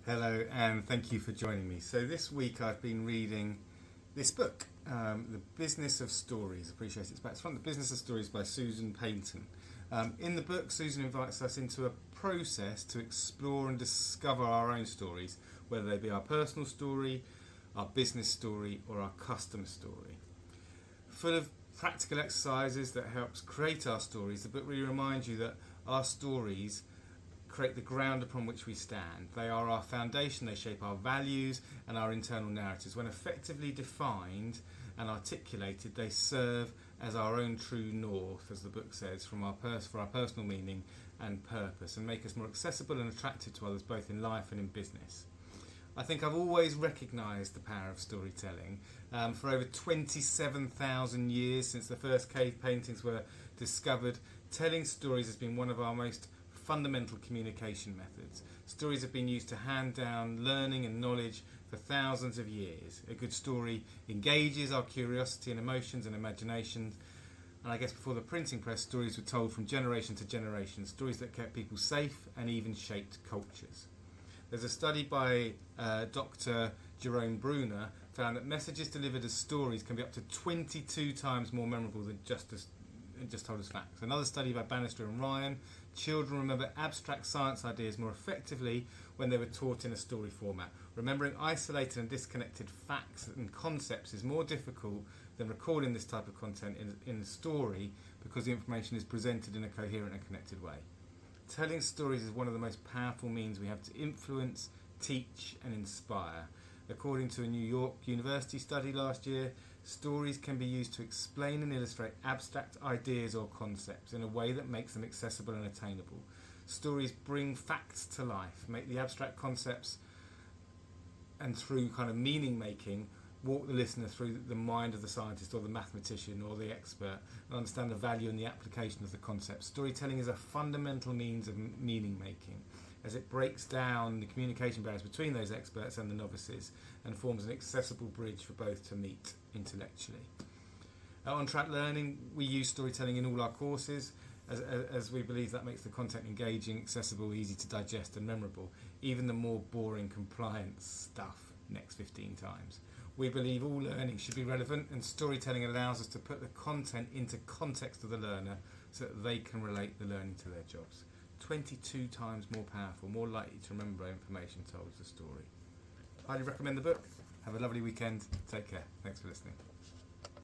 Hello, and thank you for joining me. So this week I've been reading this book, The Business of Stories. Appreciate it's back. It's from The Business of Stories by Susan Payton. In the book, Susan invites us into a process to explore and discover our own stories, whether they be our personal story, our business story, or our customer story. Full of practical exercises that helps create our stories, the book really reminds you that our stories create the ground upon which we stand. They are our foundation, they shape our values and our internal narratives. When effectively defined and articulated, they serve as our own true north, as the book says, for our personal meaning and purpose, and make us more accessible and attractive to others, both in life and in business. I think I've always recognised the power of storytelling. For over 27,000 years, since the first cave paintings were discovered, telling stories has been one of our most fundamental communication methods. Stories have been used to hand down learning and knowledge for thousands of years. A good story engages our curiosity and emotions and imaginations. And I guess before the printing press, stories were told from generation to generation, stories that kept people safe and even shaped cultures. There's a study by Dr. Jerome Bruner found that messages delivered as stories can be up to 22 times more memorable than just told as facts. Another study by Bannister and Ryan: children remember abstract science ideas more effectively when they were taught in a story format. Remembering isolated and disconnected facts and concepts is more difficult than recalling this type of content in a story, because the information is presented in a coherent and connected way. Telling stories is one of the most powerful means we have to influence, teach and inspire. According to a New York University study last year, stories can be used to explain and illustrate abstract ideas or concepts in a way that makes them accessible and attainable. Stories bring facts to life, make the abstract concepts, and through kind of meaning making, walk the listener through the mind of the scientist or the mathematician or the expert and understand the value and the application of the concept. Storytelling is a fundamental means of meaning making, as it breaks down the communication barriers between those experts and the novices and forms an accessible bridge for both to meet intellectually. At On Track Learning, we use storytelling in all our courses, as we believe that makes the content engaging, accessible, easy to digest and memorable, even the more boring compliance stuff next 15 times. We believe all learning should be relevant, and storytelling allows us to put the content into context of the learner so that they can relate the learning to their jobs. 22 times more powerful, more likely to remember information told as a story. Highly recommend the book. Have a lovely weekend. Take care. Thanks for listening.